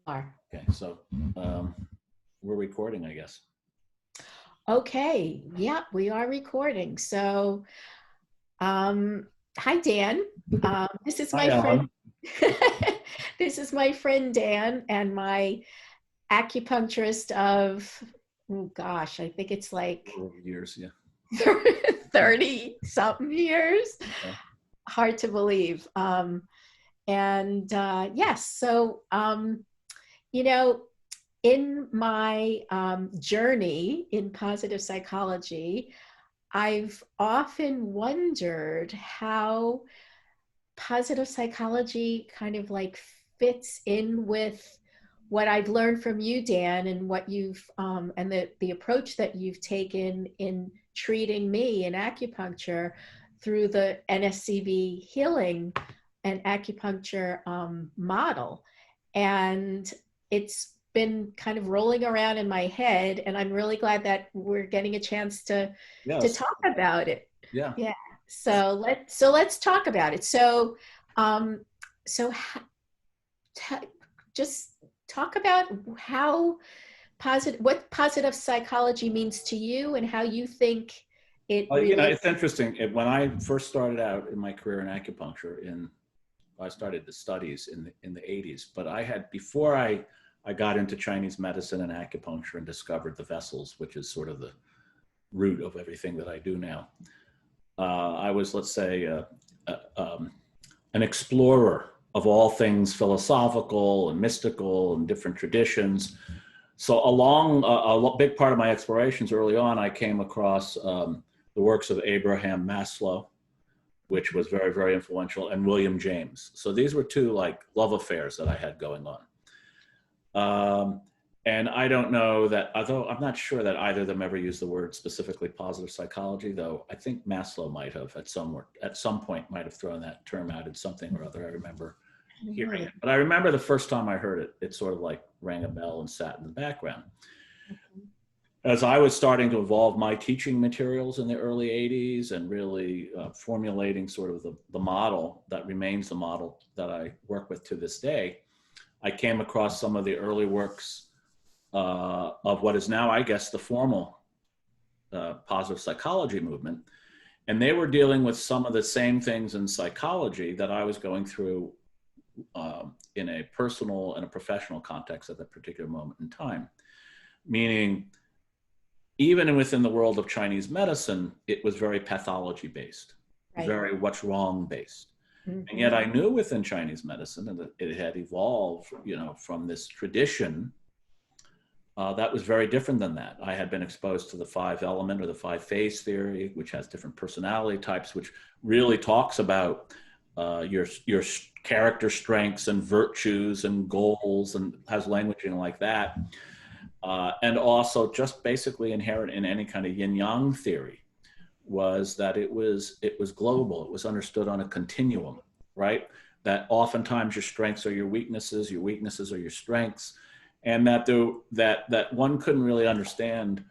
Are. Okay, so we're recording, I guess. Okay, yeah, we are recording. So, hi Dan. This is Hi, my friend. Ellen. This is my friend Dan and my acupuncturist of, oh gosh, I think it's like Over years, yeah. 30 something years. Okay. Hard to believe. Yes, so you know, in my journey in positive psychology, I've often wondered how positive psychology kind of like fits in with what I've learned from you, Dan, and what you've and the approach that you've taken in treating me in acupuncture through the NSEV healing and acupuncture model. And it's been kind of rolling around in my head, and I'm really glad that we're getting a chance to Yes. talk about it. Yeah. Yeah. So let's talk about it. So um, so just talk about how what positive psychology means to you and how you think it really. It's interesting. When I first started out in my career in acupuncture, I started the studies in the 80s. But before I got into Chinese medicine and acupuncture and discovered the vessels, which is sort of the root of everything that I do now. I was, let's say, an explorer of all things philosophical and mystical and different traditions. So along a big part of my explorations early on, I came across the works of Abraham Maslow, which was very, very influential, and William James. So these were two like love affairs that I had going on. And I don't know that, although I'm not sure that either of them ever used the word specifically positive psychology, though I think Maslow might have at some point might have thrown that term out in something or other. I remember hearing it. But I remember the first time I heard it, it sort of like rang a bell and sat in the background. As I was starting to evolve my teaching materials in the early 80s and really formulating sort of the model that remains the model that I work with to this day, I came across some of the early works of what is now, I guess, the formal positive psychology movement. And they were dealing with some of the same things in psychology that I was going through in a personal and a professional context at that particular moment in time. Meaning, even within the world of Chinese medicine, it was very pathology based, right. Very what's wrong based. Mm-hmm. And yet I knew within Chinese medicine that it had evolved, from this tradition that was very different than that. I had been exposed to the 5-element or the 5-phase theory, which has different personality types, which really talks about your character strengths and virtues and goals, and has languaging like that. And also just basically inherent in any kind of yin-yang theory was that it was global. It was understood on a continuum, right? That oftentimes your strengths are your weaknesses are your strengths, and that one couldn't really understand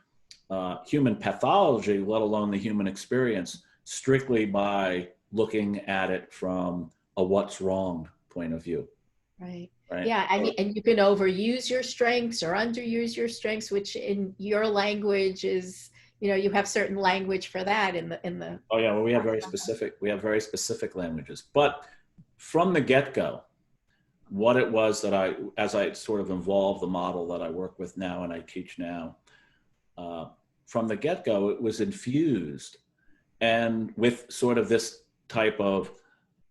human pathology, let alone the human experience, strictly by looking at it from a what's wrong point of view. Right. Yeah, and you can overuse your strengths or underuse your strengths, which in your language is, you have certain language for that in the. Oh yeah, well, we have very specific languages. But from the get-go, what it was that as I sort of evolved the model that I work with now and I teach now, from the get-go, it was infused and with sort of this type of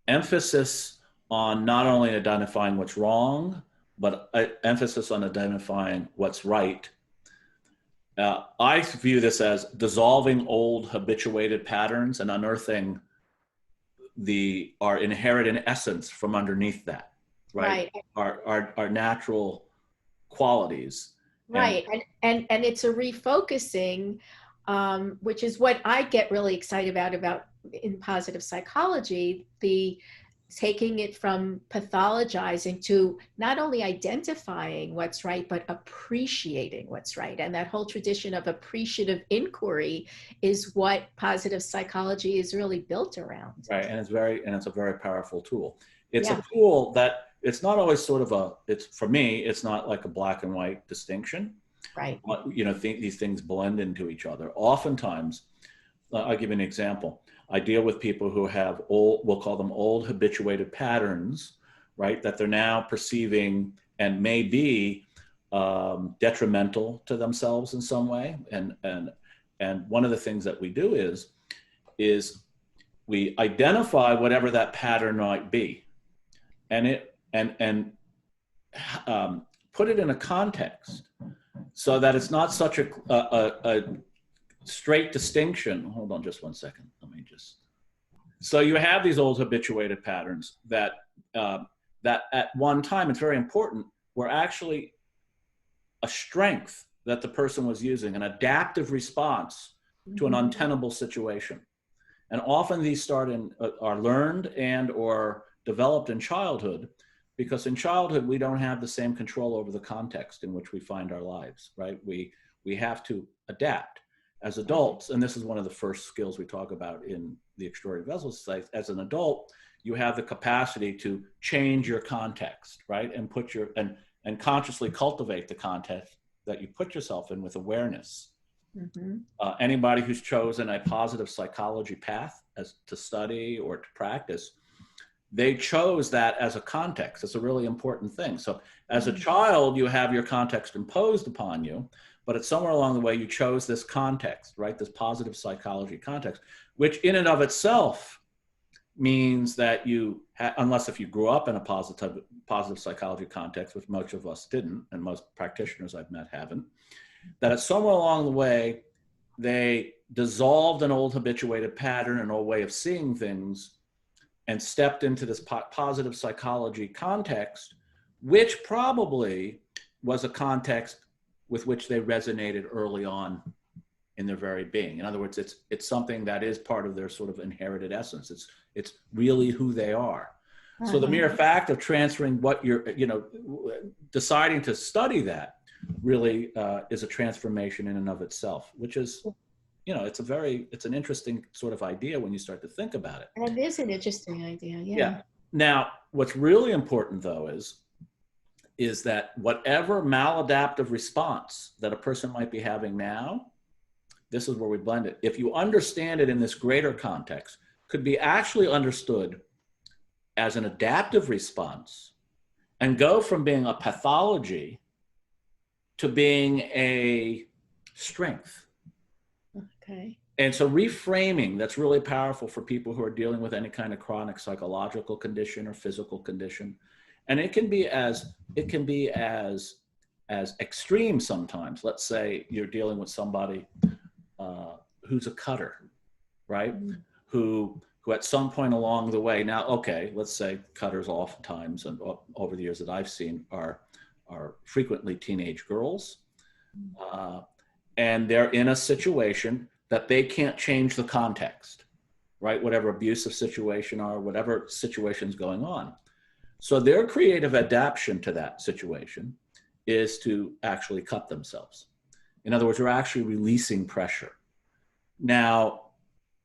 emphasis on not only identifying what's wrong, but emphasis on identifying what's right. I view this as dissolving old habituated patterns and unearthing our inherent essence from underneath that, right? Our natural qualities. Right, and it's a refocusing, which is what I get really excited about in positive psychology, the taking it from pathologizing to not only identifying what's right, but appreciating what's right. And that whole tradition of appreciative inquiry is what positive psychology is really built around. Right, and it's a very powerful tool. It's a tool that it's not always sort of it's for me, it's not like a black and white distinction. Right. These things blend into each other. Oftentimes, I'll give you an example. I deal with people who have we'll call them old habituated patterns, right? That they're now perceiving and may be detrimental to themselves in some way. And one of the things that we do is we identify whatever that pattern might be, and put it in a context so that it's not such a straight distinction. Hold on just one second. So you have these old habituated patterns that at one time, it's very important, were actually a strength that the person was using, an adaptive response to an untenable situation. And often these are learned and or developed in childhood, because in childhood, we don't have the same control over the context in which we find our lives, right? We have to adapt. As adults, and this is one of the first skills we talk about in the Extraordinary Vessels Society, as an adult, you have the capacity to change your context, right? And consciously cultivate the context that you put yourself in with awareness. Anybody who's chosen a positive psychology path to study or to practice, they chose that as a context. It's a really important thing. So as a child, you have your context imposed upon you, but it's somewhere along the way you chose this context, right? This positive psychology context, which in and of itself means that unless if you grew up in a positive psychology context, which most of us didn't, and most practitioners I've met haven't, that it's somewhere along the way, they dissolved an old habituated pattern, an old way of seeing things, and stepped into this positive psychology context, which probably was a context with which they resonated early on in their very being. In other words, it's something that is part of their sort of inherited essence. It's really who they are. So the mere fact of transferring what deciding to study that really is a transformation in and of itself, which is, it's an interesting sort of idea when you start to think about it. And it is an interesting idea, Yeah. Now, what's really important though is that whatever maladaptive response that a person might be having now, this is where we blend it. If you understand it in this greater context, could be actually understood as an adaptive response and go from being a pathology to being a strength. Okay. And so reframing, that's really powerful for people who are dealing with any kind of chronic psychological condition or physical condition. And it can be as extreme sometimes. Let's say you're dealing with somebody who's a cutter, right? Who at some point along the way, now, okay, let's say cutters oftentimes, and over the years that I've seen, are frequently teenage girls. And they're in a situation that they can't change the context, right? Whatever abusive situation or whatever situation's going on. So their creative adaptation to that situation is to actually cut themselves. In other words, they're actually releasing pressure. Now,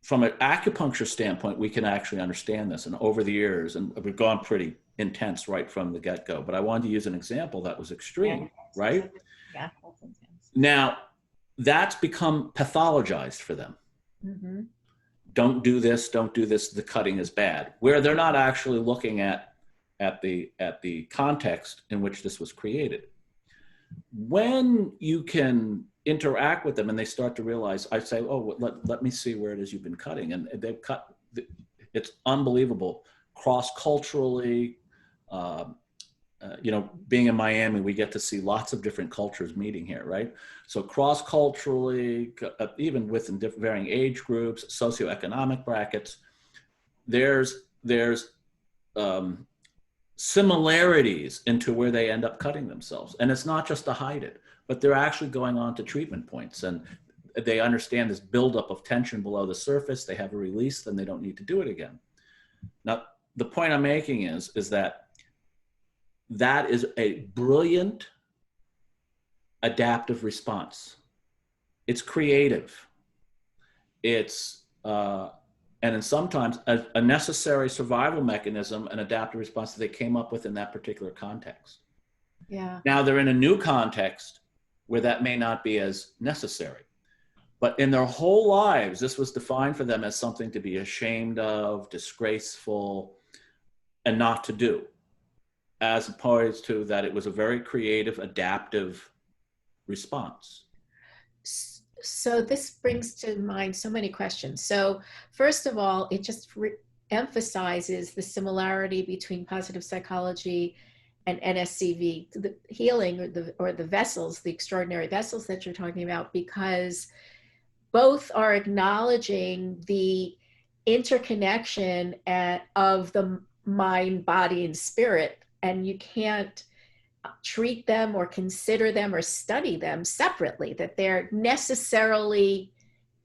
from an acupuncture standpoint, we can actually understand this. And over the years, and we've gone pretty intense right from the get-go, but I wanted to use an example that was extreme, right? Yeah, that's intense. Now, that's become pathologized for them. Don't do this, the cutting is bad. Where they're not actually looking at the context in which this was created. When you can interact with them and they start to realize, I say, oh, let me see where it is you've been cutting. And they've cut, it's unbelievable. Cross-culturally, being in Miami, we get to see lots of different cultures meeting here, right? So cross-culturally, even within varying age groups, socioeconomic brackets, there's similarities into where they end up cutting themselves. And it's not just to hide it, but they're actually going on to treatment points, and they understand this buildup of tension below the surface. They have a release, then they don't need to do it again. Now, the point I'm making is that is a brilliant adaptive response. It's creative. It's and then sometimes a necessary survival mechanism, an adaptive response that they came up with in that particular context. Yeah. Now they're in a new context where that may not be as necessary. But in their whole lives, this was defined for them as something to be ashamed of, disgraceful, and not to do, as opposed to that it was a very creative, adaptive response. So this brings to mind so many questions. So first of all, it just emphasizes the similarity between positive psychology and NSEV, the healing, or the vessels, the extraordinary vessels that you're talking about, because both are acknowledging the interconnection of the mind, body, and spirit, and you can't treat them or consider them or study them separately, that they're necessarily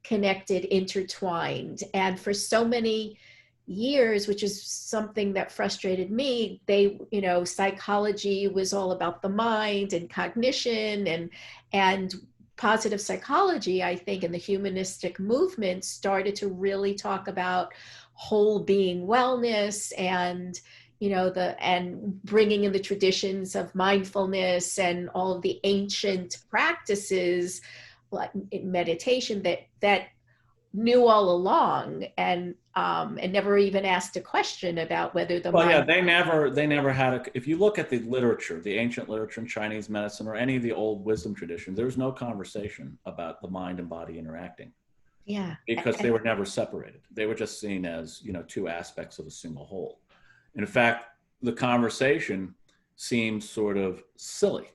connected, intertwined. And for so many years, which is something that frustrated me, psychology was all about the mind and cognition, and positive psychology, I think, and the humanistic movement started to really talk about whole being wellness, and and bringing in the traditions of mindfulness and all of the ancient practices like meditation that knew all along, and never even asked a question about whether the Well, yeah, mind. they never had if you look at the literature, the ancient literature in Chinese medicine or any of the old wisdom traditions, there's no conversation about the mind and body interacting Yeah. because they were never separated. They were just seen as, two aspects of a single whole. In fact, the conversation seems sort of silly,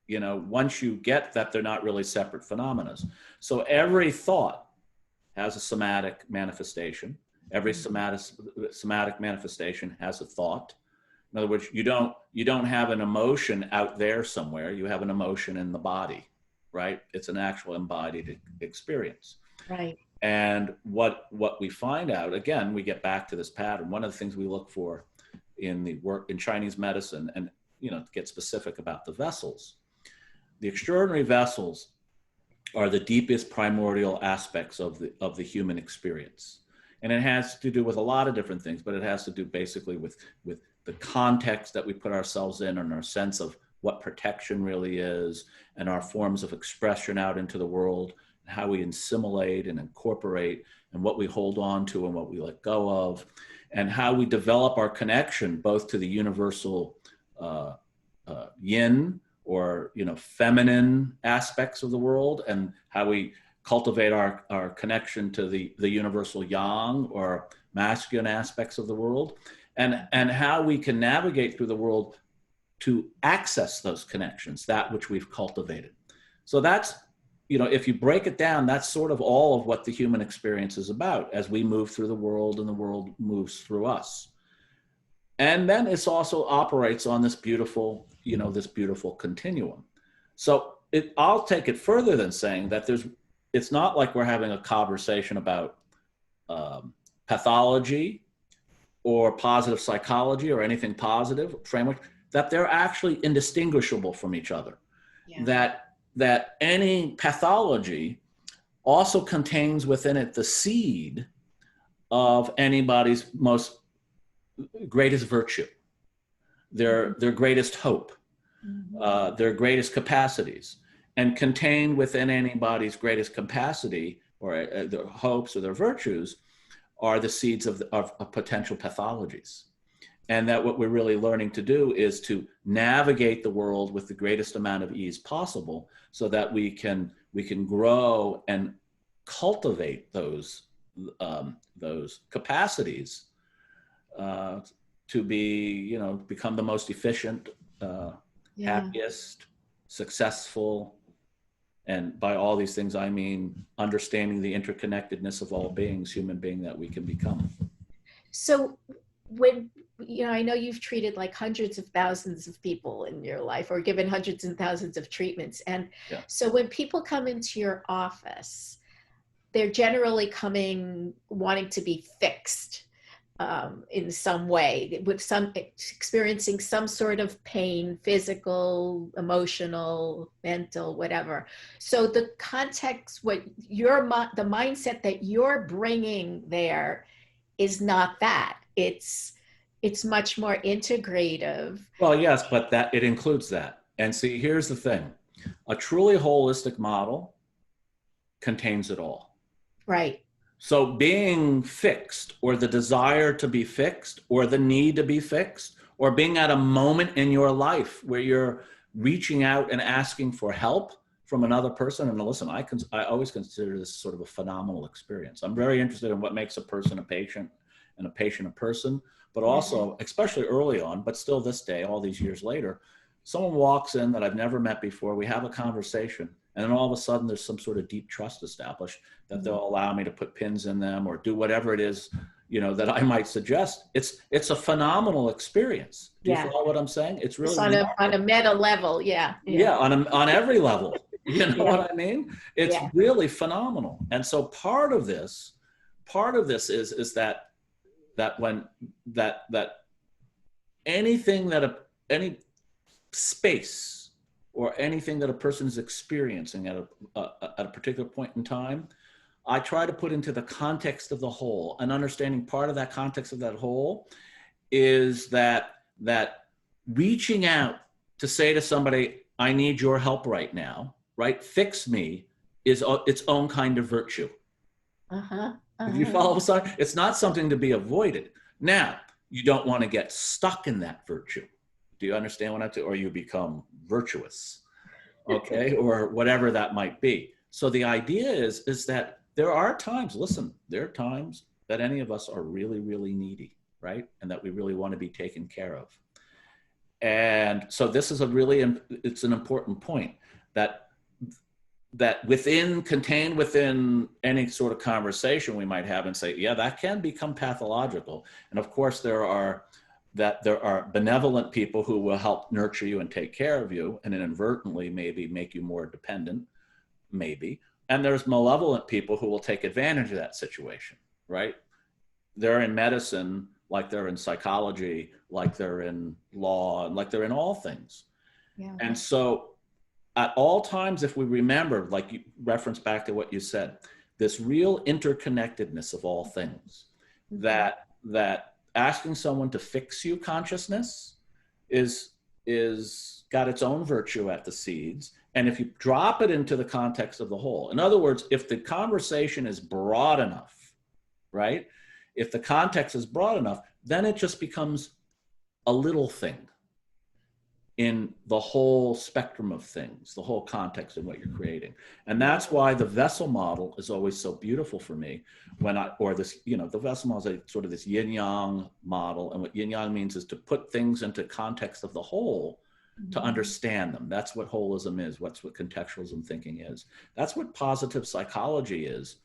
once you get that they're not really separate phenomena. So every thought has a somatic manifestation. Every somatic manifestation has a thought. In other words, you don't have an emotion out there somewhere. You have an emotion in the body, right? It's an actual embodied experience. Right. And what we find out, again, we get back to this pattern. One of the things we look for in the work in Chinese medicine, and to get specific about the vessels, the extraordinary vessels are the deepest primordial aspects of the human experience. And it has to do with a lot of different things, but it has to do basically with the context that we put ourselves in and our sense of what protection really is, and our forms of expression out into the world, and how we assimilate and incorporate, and what we hold on to and what we let go of, and how we develop our connection both to the universal yin, or feminine aspects of the world, and how we cultivate our connection to the universal yang, or masculine aspects of the world, and how we can navigate through the world to access those connections, that which we've cultivated. So that's, if you break it down, that's sort of all of what the human experience is about as we move through the world and the world moves through us. And then it also operates on this beautiful, this beautiful continuum. So I'll take it further than saying that it's not like we're having a conversation about pathology or positive psychology or anything positive framework, that they're actually indistinguishable from each other. Yeah. That any pathology also contains within it the seed of anybody's most greatest virtue, their greatest hope, their greatest capacities, and contained within anybody's greatest capacity or their hopes or their virtues are the seeds of potential pathologies. And that what we're really learning to do is to navigate the world with the greatest amount of ease possible, so that we can grow and cultivate those capacities to be, become the most efficient, happiest, successful. And by all these things, I mean understanding the interconnectedness of all beings, human being, that we can become. So when, I know you've treated like hundreds of thousands of people in your life, or given hundreds and thousands of treatments. And so when people come into your office, they're generally coming wanting to be fixed in some way, with experiencing some sort of pain, physical, emotional, mental, whatever. So the context, the mindset that you're bringing there is not that. It's much more integrative. Well, yes, but that it includes that. And see, here's the thing. A truly holistic model contains it all. Right. So being fixed, or the desire to be fixed, or the need to be fixed, or being at a moment in your life where you're reaching out and asking for help from another person. And listen, I always consider this sort of a phenomenal experience. I'm very interested in what makes a person a patient and a patient a person, but also, especially early on, but still this day, all these years later, someone walks in that I've never met before, we have a conversation, and then all of a sudden there's some sort of deep trust established that they'll allow me to put pins in them or do whatever it is, that I might suggest. It's a phenomenal experience. Do you Yeah. follow what I'm saying? It's really On a meta level. Yeah. yeah, on every level. You know Yeah. what I mean? It's Yeah. really phenomenal. And so part of this is that when that anything any space or anything that a person is experiencing at a particular point in time, I try to put into the context of the whole, and understanding part of that context of that whole is that reaching out to say to somebody, I need your help right now, right? Fix me is its own kind of virtue. If you follow aside, it's not something to be avoided. Now, you don't want to get stuck in that virtue. Do you understand what I'm saying? Or you become virtuous, okay? Or whatever that might be. So the idea is that there are times, listen, there are times that any of us are really, really needy, right? And that we really want to be taken care of. And so this is it's an important point that contained within any sort of conversation we might have and say, yeah, that can become pathological. And of course there are benevolent people who will help nurture you and take care of you and inadvertently maybe make you more dependent, maybe. And there's malevolent people who will take advantage of that situation, right? They're in medicine, like they're in psychology, like they're in law, and like they're in all things. Yeah. And so at all times, if we remember, like you reference back to what you said, this real interconnectedness of all things, that asking someone to fix you consciousness is got its own virtue at the seeds. And if you drop it into the context of the whole, in other words, if the conversation is broad enough, right? If the context is broad enough, then it just becomes a little thing in the whole spectrum of things, the whole context of what you're creating. And that's why the vessel model is always so beautiful for me the vessel model is sort of this yin yang model. And what yin yang means is to put things into context of the whole to understand them. That's what holism is. That's what contextualism thinking is. That's what positive psychology is.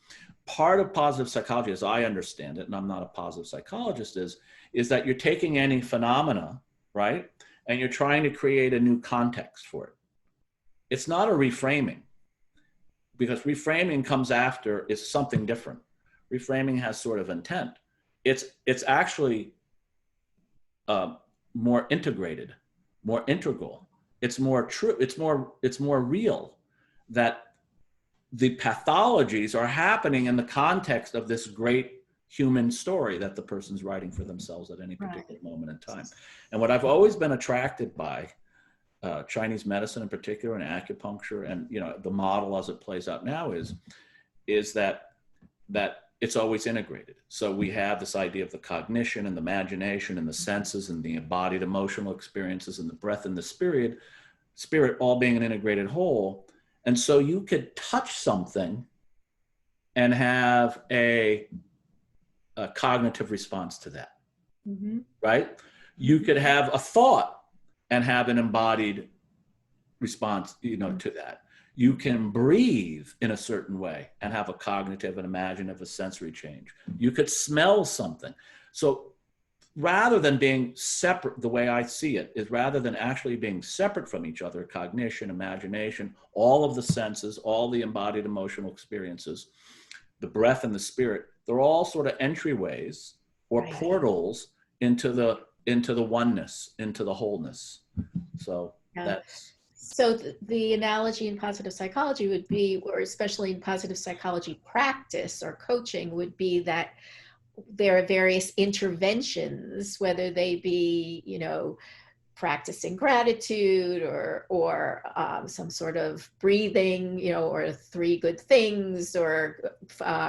Part of positive psychology, as I understand it, and I'm not a positive psychologist, is that you're taking any phenomena, right? And you're trying to create a new context for it. It's not a reframing, because reframing comes after is something different. Reframing has sort of intent. It's actually more integrated, more integral. It's more true. It's more real that the pathologies are happening in the context of this great human story that the person's writing for themselves at any particular moment in time. And what I've always been attracted by Chinese medicine in particular, and acupuncture, and the model as it plays out now is that it's always integrated. So we have this idea of the cognition and the imagination and the senses and the embodied emotional experiences and the breath and the spirit all being an integrated whole. And so you could touch something and have a cognitive response to that, right? You could have a thought and have an embodied response, to that. You can breathe in a certain way and have a cognitive and imaginative, a sensory change. You could smell something. So rather than being separate, the way I see it is rather than actually being separate from each other, cognition, imagination, all of the senses, all the embodied emotional experiences, the breath and the spirit, they're all sort of entryways or portals into the oneness, into the wholeness. So that's... So the analogy in positive psychology would be, or especially in positive psychology practice or coaching, would be that there are various interventions, whether they be, practicing gratitude or some sort of breathing, or three good things, or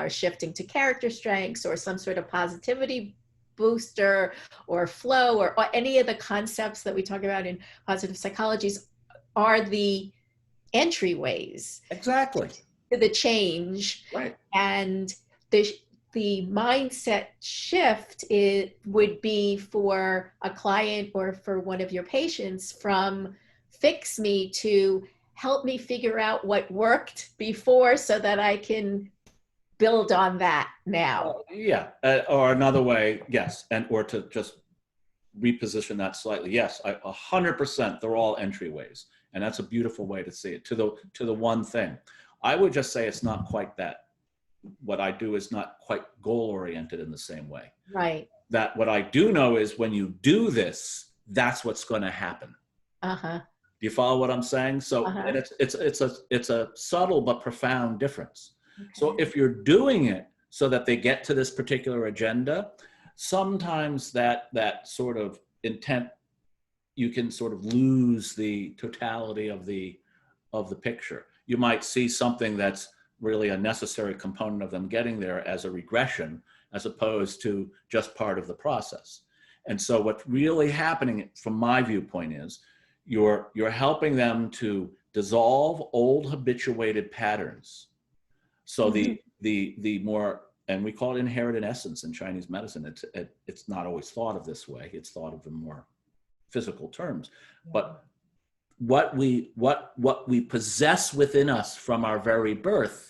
shifting to character strengths, or some sort of positivity booster, or flow, or any of the concepts that we talk about in positive psychologies are the entryways Exactly. to the change. Right. And the mindset shift would be for a client or for one of your patients from fix me to help me figure out what worked before so that I can build on that now. Yeah. Or another way, yes. Or to just reposition that slightly. Yes, 100%. They're all entryways. And that's a beautiful way to see it, to the one thing. I would just say it's not quite that. What I do is not quite goal oriented in the same way. Right. That what I do know is when you do this, that's what's going to happen. Uh-huh. Do you follow what I'm saying? So Uh-huh. and it's a subtle but profound difference. Okay. So if you're doing it so that they get to this particular agenda, sometimes that sort of intent, you can sort of lose the totality of the picture. You might see something that's really a necessary component of them getting there as a regression, as opposed to just part of the process. And so what's really happening from my viewpoint is you're helping them to dissolve old habituated patterns. So the more, and we call it inherited essence in Chinese medicine. It's not always thought of this way. It's thought of in more physical terms. But what we possess within us from our very birth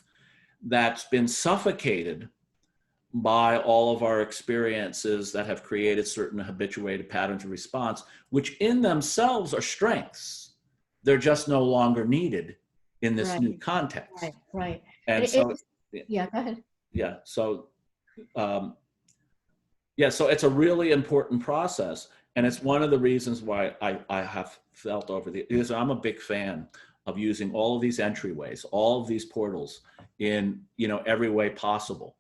that's been suffocated by all of our experiences that have created certain habituated patterns of response, which in themselves are strengths. They're just no longer needed in this new context. Right. And so, yeah, go ahead. Yeah. So, so it's a really important process. And it's one of the reasons why I have felt because I'm a big fan of using all of these entryways, all of these portals in, every way possible.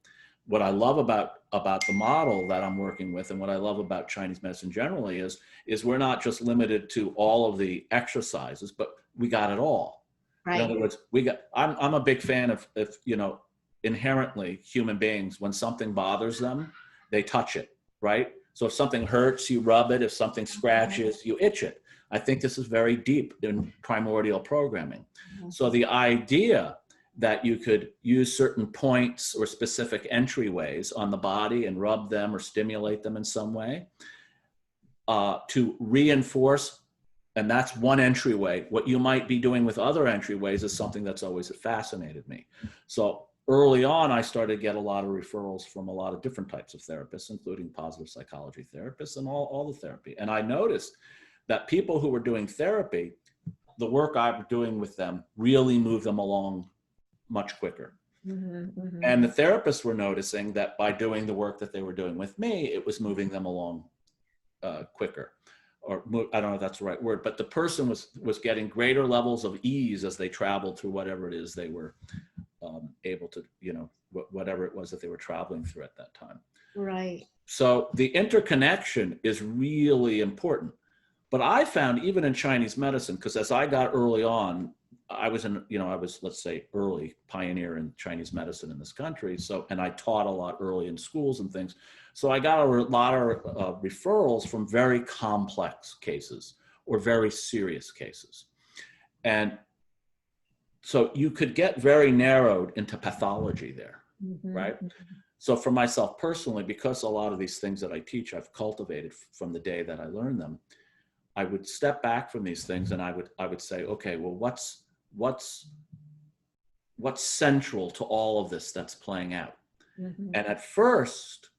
What I love about the model that I'm working with, and what I love about Chinese medicine generally is we're not just limited to all of the exercises, but we got it all. Right. In other words, I'm a big fan of inherently human beings, when something bothers them, they touch it, right? So if something hurts, you rub it. If something scratches, you itch it. I think this is very deep in primordial programming. So the idea that you could use certain points or specific entryways on the body and rub them or stimulate them in some way to reinforce, and that's one entryway. What you might be doing with other entryways is something that's always fascinated me. So early on, I started to get a lot of referrals from a lot of different types of therapists, including positive psychology therapists and all the therapy. And I noticed that people who were doing therapy, the work I was doing with them really moved them along much quicker. And the therapists were noticing that by doing the work that they were doing with me, it was moving them along quicker. Or I don't know if that's the right word, but the person was getting greater levels of ease as they traveled through whatever it is they were able to, whatever it was that they were traveling through at that time. Right. So the interconnection is really important. But I found even in Chinese medicine, because as I got early on, I was, let's say, early pioneer in Chinese medicine in this country. So, and I taught a lot early in schools and things. So I got a lot of referrals from very complex cases or very serious cases. And so you could get very narrowed into pathology there, right? So for myself personally, because a lot of these things that I teach, I've cultivated from the day that I learned them, I would step back from these things and I would say, okay, well, what's central to all of this that's playing out? And at first,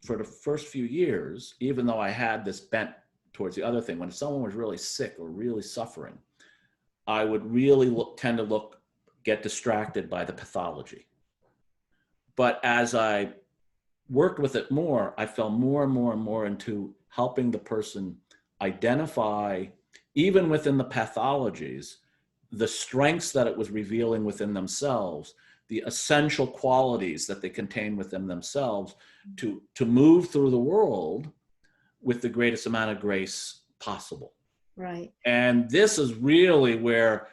for the first few years, even though I had this bent towards the other thing, when someone was really sick or really suffering, I would really get distracted by the pathology. But as I worked with it more, I fell more and more and more into helping the person identify, even within the pathologies, the strengths that it was revealing within themselves the essential qualities that they contain within themselves to move through the world with the greatest amount of grace possible. Right. And this is really where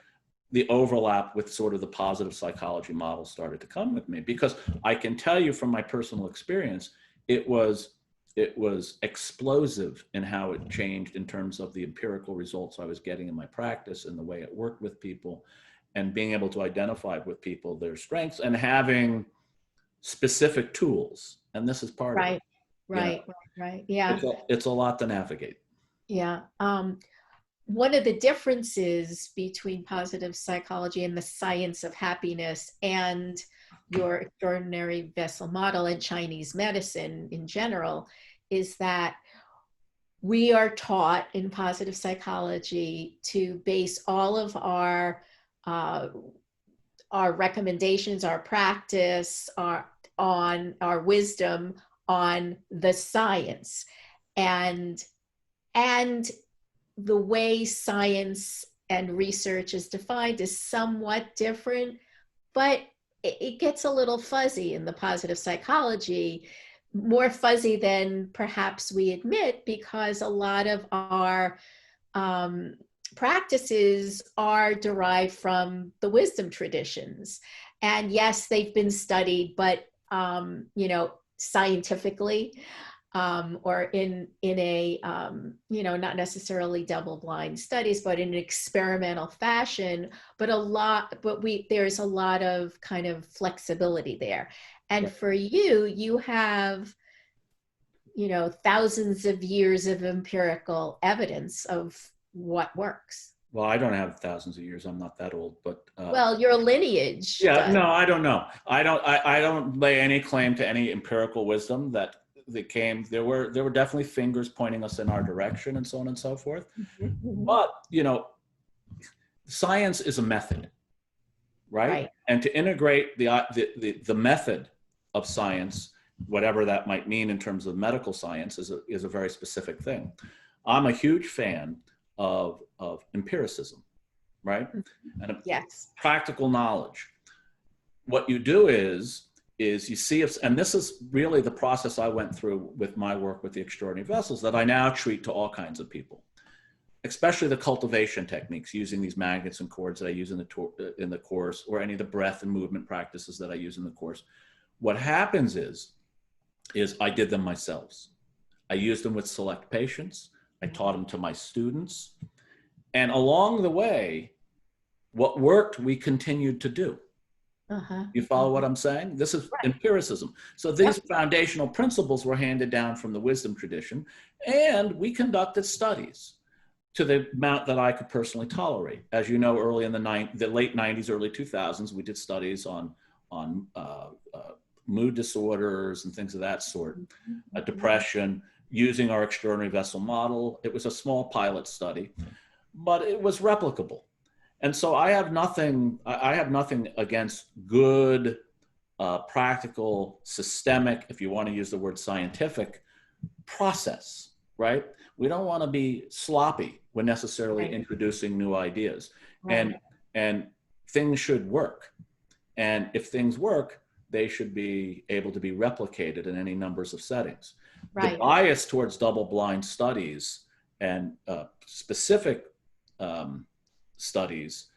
the overlap with sort of the positive psychology model started to come with me, because I can tell you from my personal experience, it was explosive in how it changed in terms of the empirical results I was getting in my practice and the way it worked with people, and being able to identify with people their strengths and having specific tools. And this is part of it. Right. Right. Right. Yeah. It's a lot to navigate. Yeah. One of the differences between positive psychology and the science of happiness and your extraordinary vessel model and Chinese medicine in general is that we are taught in positive psychology to base all of our recommendations, our practice, on our wisdom on the science, and the way science and research is defined is somewhat different, but it gets a little fuzzy in the positive psychology, more fuzzy than perhaps we admit, because a lot of our practices are derived from the wisdom traditions. And yes, they've been studied, but scientifically, or in a not necessarily double-blind studies, but in an experimental fashion. But there's a lot of kind of flexibility there. And for you have thousands of years of empirical evidence of what works. Well, I don't have thousands of years. I'm not that old, but well, your lineage yeah, does. no, I don't know. I don't lay any claim to any empirical wisdom that came. There were definitely fingers pointing us in our direction and so on and so forth. Mm-hmm. But science is a method, right? And to integrate the method of science, whatever that might mean in terms of medical science, is a very specific thing. I'm a huge fan of empiricism, right? And yes, practical knowledge. What you do is you see if, and this is really the process I went through with my work with the extraordinary vessels that I now treat to all kinds of people, especially the cultivation techniques using these magnets and cords that I use in the course, or any of the breath and movement practices that I use in the course. What happens is I did them myself. I used them with select patients. I taught them to my students. And along the way, what worked, we continued to do. You follow what I'm saying? This is empiricism. So these foundational principles were handed down from the wisdom tradition, and we conducted studies to the amount that I could personally tolerate. As you know, early in the late 90s, early 2000s, we did studies on mood disorders and things of that sort, depression, using our extraordinary vessel model. It was a small pilot study, but it was replicable. And so I have nothing against good, practical, systemic, if you want to use the word scientific, process, right? We don't want to be sloppy when necessarily introducing new ideas. And things should work. And if things work, they should be able to be replicated in any numbers of settings. The bias towards double-blind studies and specific studies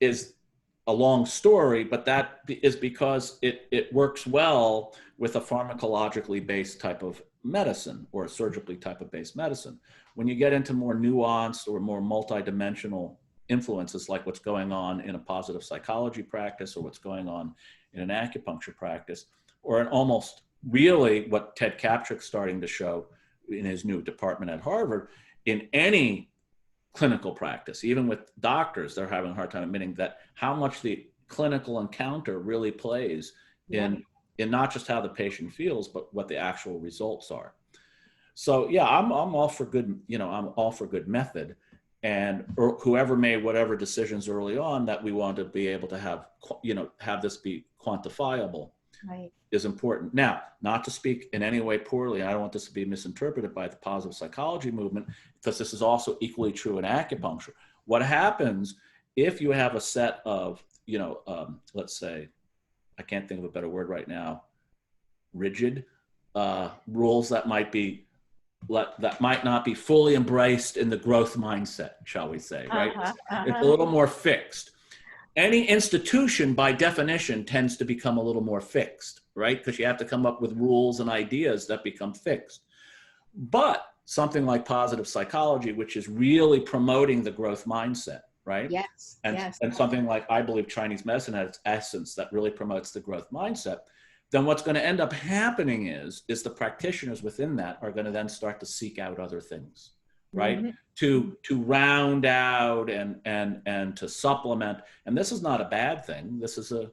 is a long story, but that is because it works well with a pharmacologically based type of medicine or a surgically type of based medicine. When you get into more nuanced or more multidimensional influences, like what's going on in a positive psychology practice, or what's going on in an acupuncture practice, or in almost really what Ted Kaptchuk's starting to show in his new department at Harvard, in any clinical practice, even with doctors, they're having a hard time admitting that how much the clinical encounter really plays in not just how the patient feels, but what the actual results are. So yeah, I'm all for good, I'm all for good method, and whoever made whatever decisions early on that we want to be able to have this be quantifiable is important. Now, not to speak in any way poorly, I don't want this to be misinterpreted by the positive psychology movement, because this is also equally true in acupuncture. What happens if you have a set of let's say, I can't think of a better word right now, rigid rules that might not be fully embraced in the growth mindset, shall we say, right? Uh-huh, It's a uh-huh. little more fixed. Any institution by definition tends to become a little more fixed, right? Because you have to come up with rules and ideas that become fixed. But something like positive psychology, which is really promoting the growth mindset, right? Yes, yes, And something like, I believe, Chinese medicine at its essence that really promotes the growth mindset, then what's going to end up happening is the practitioners within that are going to then start to seek out other things, right? hmm To round out and to supplement. And this is not a bad thing. This is a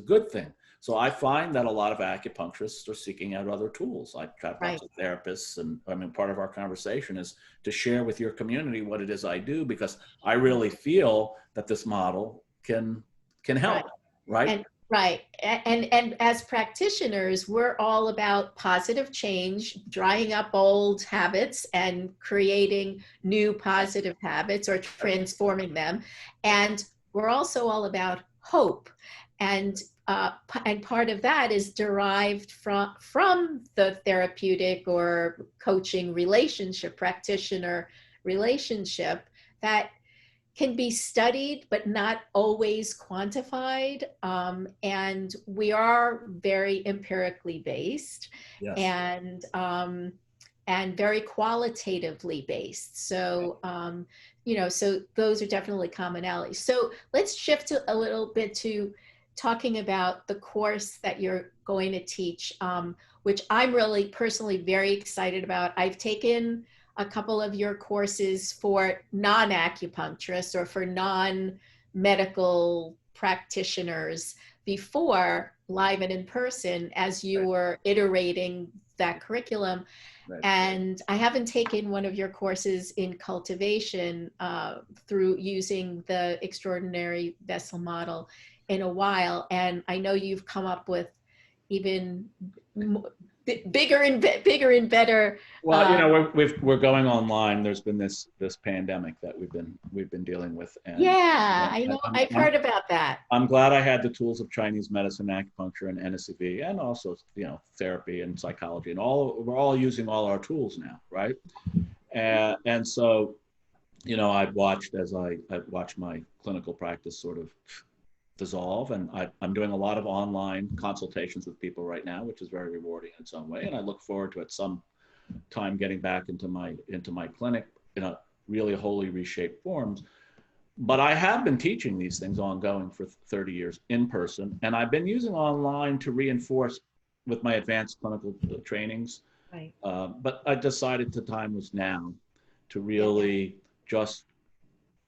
good thing. So I find that a lot of acupuncturists are seeking out other tools. I have right, lots of therapists, and I mean, part of our conversation is to share with your community what it is I do, because I really feel that this model can right. help, right? And right. And as practitioners, we're all about positive change, drying up old habits and creating new positive habits or transforming them. And we're also all about hope. And and part of that is derived from the therapeutic or coaching relationship, practitioner relationship, that can be studied but not always quantified. And we are very empirically based Yes. and very qualitatively based. So so those are definitely commonalities. So let's shift a little bit to talking about the course that you're going to teach, which I'm really personally very excited about. I've taken a couple of your courses for non-acupuncturists or for non-medical practitioners before, live and in person, as you Right. were iterating that curriculum. Right. And I haven't taken one of your courses in cultivation through using the extraordinary vessel model in a while. And I know you've come up with even bigger and better. Well, we're going online. There's been this pandemic that we've been dealing with, and Yeah, I know. I'm, I've I'm heard about that. I'm glad I had the tools of Chinese medicine, acupuncture, and NSEV, and also therapy and psychology, and we're all using all our tools now, right? And so I've watched I've watched my clinical practice sort of dissolve, and I'm doing a lot of online consultations with people right now, which is very rewarding in its own way, and I look forward to at some time getting back into my clinic in a really wholly reshaped forms. But I have been teaching these things ongoing for 30 years in person, and I've been using online to reinforce with my advanced clinical trainings. Right. But I decided the time was now to Yeah. really just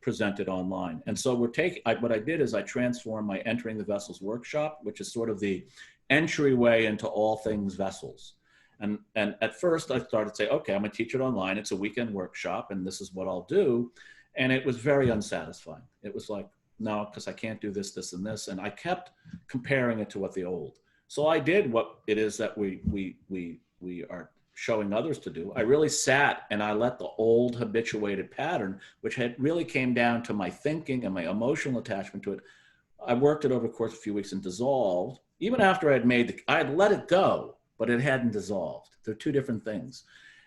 present it online. And so what I did is I transformed my Entering the Vessels workshop, which is sort of the entryway into all things vessels. And at first I started to say, okay, I'm gonna teach it online. It's a weekend workshop and this is what I'll do. And it was very unsatisfying. It was like, no, because I can't do this, this, and this. And I kept comparing it to what the old. So I did what it is that we are showing others to do. I really sat and I let the old habituated pattern, which had really came down to my thinking and my emotional attachment to it. I worked it over the course of a few weeks and dissolved. Even after I had let it go, but it hadn't dissolved. They're two different things.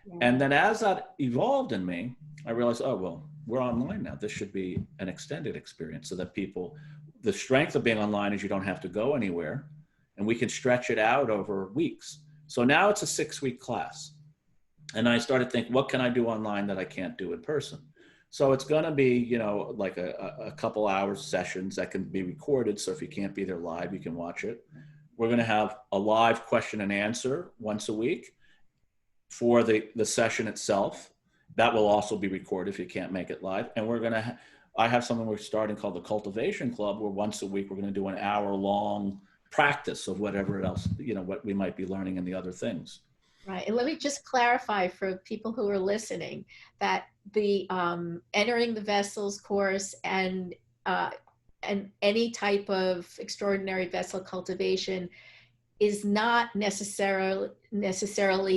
Yeah. And then as that evolved in me, I realized, oh, well, we're online now. This should be an extended experience so that the strength of being online is you don't have to go anywhere and we can stretch it out over weeks. So now it's a 6-week class. And I started thinking, what can I do online that I can't do in person? So it's going to be, like a couple hours sessions that can be recorded. So if you can't be there live, you can watch it. We're going to have a live question and answer once a week for the session itself. That will also be recorded if you can't make it live. And I have something we're starting called the Cultivation Club, where once a week we're going to do an hour-long practice of whatever else, what we might be learning in the other things. Right. And let me just clarify for people who are listening that the Entering the Vessels course and any type of extraordinary vessel cultivation is not necessarily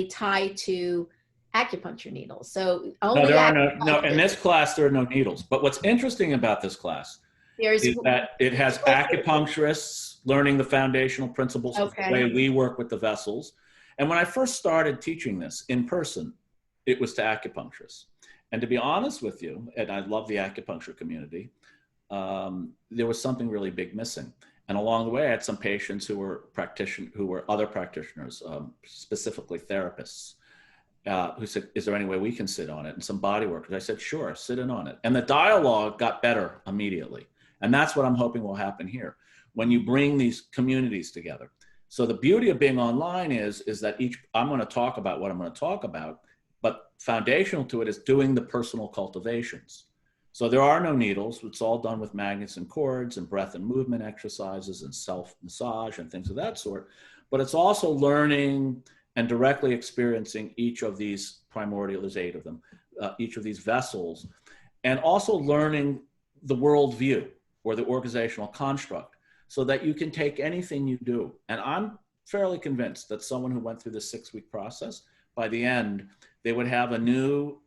tied to acupuncture needles. So No, only there are no, in this class, there are no needles. But what's interesting about this class There's is that it has acupuncturists learning the foundational principles of the way okay. we work with the vessels. And when I first started teaching this in person, it was to acupuncturists. And to be honest with you, and I love the acupuncture community, there was something really big missing. And along the way, I had some patients who were other practitioners, specifically therapists, who said, "Is there any way we can sit on it?" And some body workers. I said, "Sure, sit in on it." And the dialogue got better immediately. And that's what I'm hoping will happen here when you bring these communities together. So the beauty of being online is that I'm going to talk about what I'm going to talk about, but foundational to it is doing the personal cultivations. So there are no needles. It's all done with magnets and cords and breath and movement exercises and self-massage and things of that sort. But it's also learning and directly experiencing each of these primordial, there's 8 of them, each of these vessels, and also learning the worldview or the organizational construct so that you can take anything you do. And I'm fairly convinced that someone who went through this 6-week process, by the end, they would have a new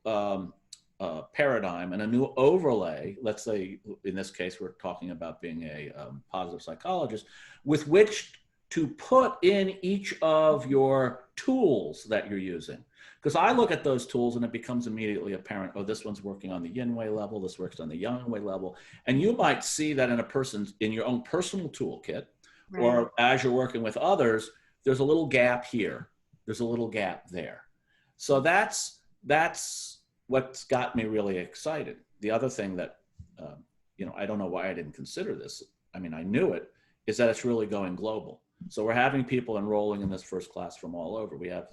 paradigm and a new overlay. Let's say, in this case, we're talking about being a positive psychologist, with which to put in each of your tools that you're using. Because I look at those tools and it becomes immediately apparent, oh, this one's working on the yin way level, this works on the yang way level. And you might see that in your own personal toolkit, Right. or as you're working with others, there's a little gap here, there's a little gap there. So that's what's got me really excited. The other thing that, I don't know why I didn't consider this, I mean, I knew it, is that it's really going global. So we're having people enrolling in this first class from all over. We have,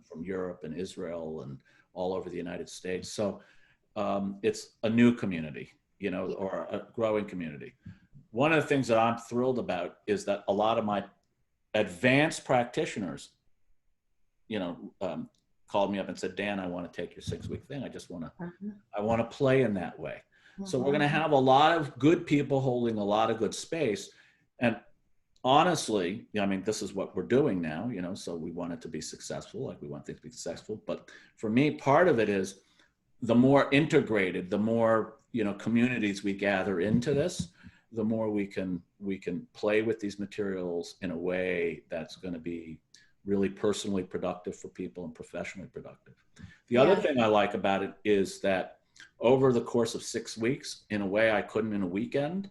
from Europe and Israel and all over the United States. So it's a new community, or a growing community. One of the things that I'm thrilled about is that a lot of my advanced practitioners, called me up and said, "Dan, I want to take your 6-week thing. I just want to, I want to play in that way." So we're going to have a lot of good people holding a lot of good space. And honestly, I mean, this is what we're doing now, so we want it to be successful, like we want things to be successful. But for me, part of it is the more integrated, the more, communities we gather into this, the more we can play with these materials in a way that's going to be really personally productive for people and professionally productive. The other thing I like about it is that over the course of 6 weeks, in a way I couldn't in a weekend,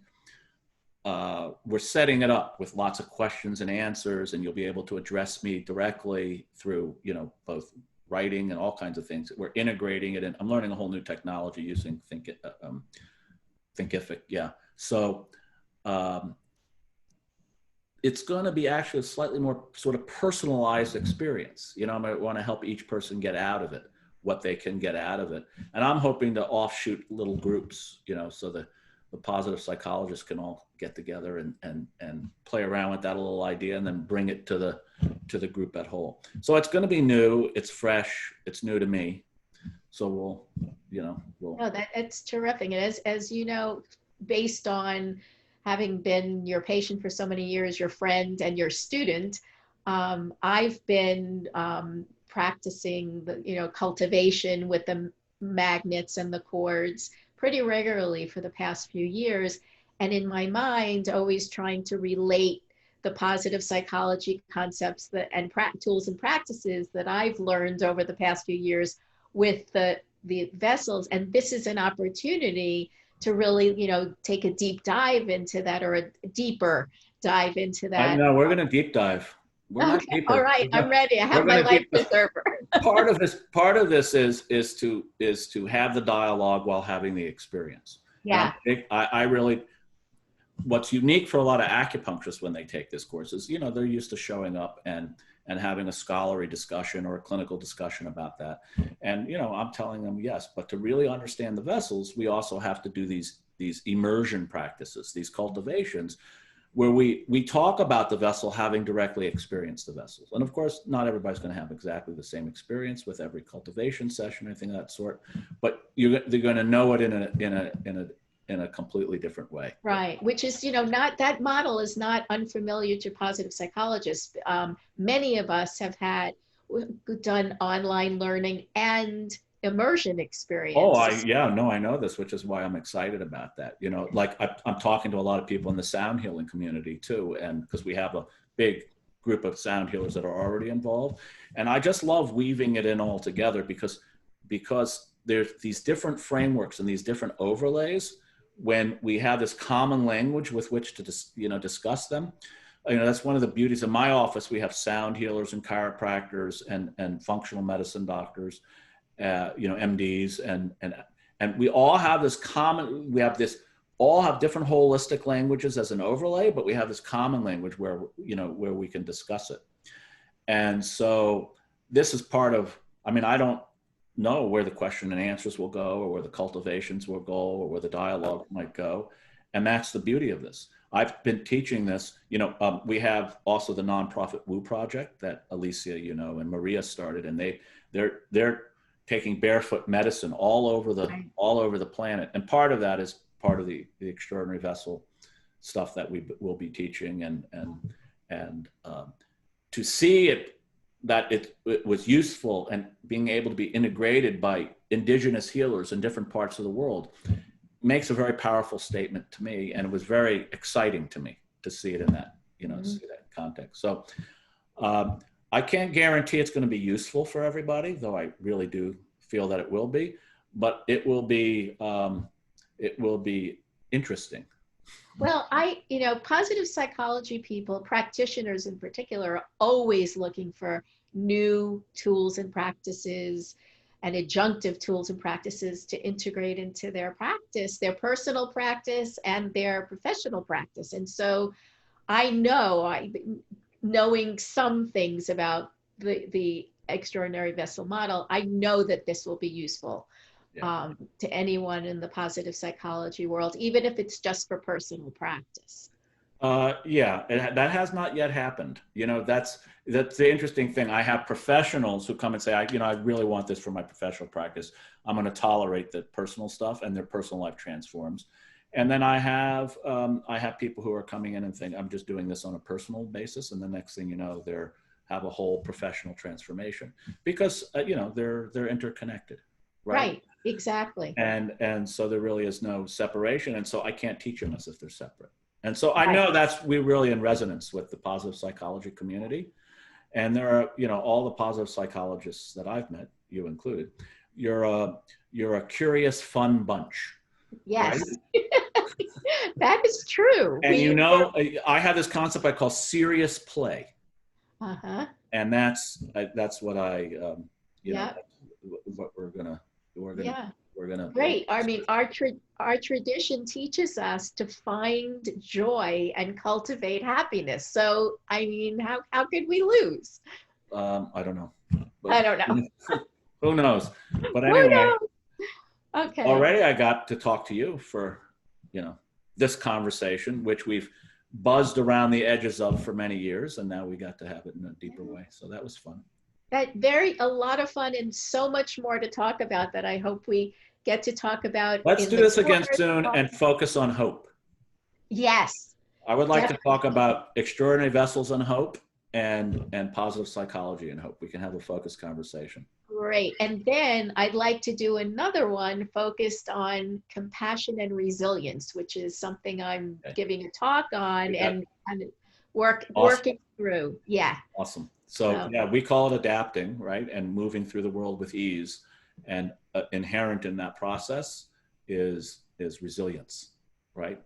we're setting it up with lots of questions and answers, and you'll be able to address me directly through, both writing and all kinds of things. We're integrating it, and I'm learning a whole new technology using Thinkific. Yeah. So it's going to be actually a slightly more sort of personalized experience. I might want to help each person get out of it what they can get out of it. And I'm hoping to offshoot little groups, so the positive psychologists can all get together and play around with that little idea and then bring it to the group at whole. So it's going to be new, it's fresh, it's new to me. So we'll. No, it's terrific. And as you know, based on having been your patient for so many years, your friend and your student, I've been practicing the cultivation with the magnets and the cords pretty regularly for the past few years. And in my mind, always trying to relate the positive psychology concepts and tools and practices that I've learned over the past few years with the vessels. And this is an opportunity to really, take a deep dive into that, or a deeper dive into I that. know we're going to deep dive. We're not Okay, deeper. all right, I'm ready. I have my We're life going to preserver. part of this is to have the dialogue while having the experience. Yeah. And I really, what's unique for a lot of acupuncturists when they take this course is, they're used to showing up and having a scholarly discussion or a clinical discussion about that. And, I'm telling them, yes, but to really understand the vessels, we also have to do these immersion practices, these cultivations, where we talk about the vessel having directly experienced the vessels. And of course, not everybody's going to have exactly the same experience with every cultivation session or anything of that sort, but they're going to know it in a completely different way. Right, which is, not, that model is not unfamiliar to positive psychologists. Many of us have done online learning and immersion Oh, experience. yeah, no, I know this, which is why I'm excited about that. You know, like I'm talking to a lot of people in the sound healing community too, and because we have a big group of sound healers that are already involved, and I just love weaving it in all together because there's these different frameworks and these different overlays. When we have this common language with which to discuss them, you know, that's one of the beauties. In my office, we have sound healers and chiropractors and functional medicine doctors, you know, MDs, and we all have this common. We have this all have different holistic languages as an overlay, but we have this common language where, you know, where we can discuss it. And so this is part of. I mean, I don't know where the question and answers will go, or where the cultivations will go, or where the dialogue might go, and that's the beauty of this. I've been teaching this. You know, we have also the nonprofit Woo Project that Alicia, you know, and Maria started, and they're taking barefoot medicine all over the planet, and part of that is part of the extraordinary vessel stuff that we will be teaching, and to see it that it was useful and being able to be integrated by indigenous healers in different parts of the world makes a very powerful statement to me, and it was very exciting to me to see it in that, you know, see that context. So I can't guarantee it's going to be useful for everybody, though I really do feel that it will be, but it will be interesting. Well, you know, positive psychology people, practitioners in particular, are always looking for new tools and practices and adjunctive tools and practices to integrate into their practice, their personal practice and their professional practice. And so I know, knowing some things about the extraordinary vessel model, I know that this will be useful to anyone in the positive psychology world, even if it's just for personal practice. Yeah, that has not yet happened. You know, that's the interesting thing. I have professionals who come and say, you know, I really want this for my professional practice. I'm going to tolerate the personal stuff, and their personal life transforms. And then I have people who are coming in and think, I'm just doing this on a personal basis, and the next thing you know, they're have a whole professional transformation because you know, they're interconnected, right? Right, exactly. And so there really is no separation, and so I can't teach them as if they're separate. And so I Right. know we're really in resonance with the positive psychology community. And there are, you know, all the positive psychologists that I've met, you included, you're a curious, fun bunch, right? Yes, that is true. And you know, I have this concept I call serious play, Uh-huh. and that's what you know, Yeah. what Yeah. we're gonna. Great. I mean, our tradition teaches us to find joy and cultivate happiness. So, I mean, how could we lose? I don't know, I but don't know. who knows? But Who anyway, knows? Okay. already I got to talk to you for, you know, this conversation, which we've buzzed around the edges of for many years, and now we got to have it in a deeper way. So that was fun. A lot of fun and so much more to talk about that I hope we get to talk about Let's in do the this again course. soon and focus on hope. Yes, I would like to talk definitely. about extraordinary vessels and hope, and positive psychology and hope. We can have a focused conversation. Great. And then I'd like to do another one focused on compassion and resilience, which is something I'm Okay. giving a talk on and Awesome. working through. Yeah. Awesome. So yeah, we call it adapting, right? And moving through the world with ease. And inherent in that process is resilience, right?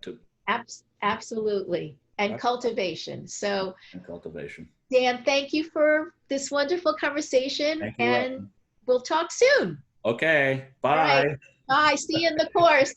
Absolutely. And cultivation. So and cultivation. Dan, thank you for this wonderful conversation, Thank you. and we'll talk soon. Okay. All right. Bye. Bye. See you in the course.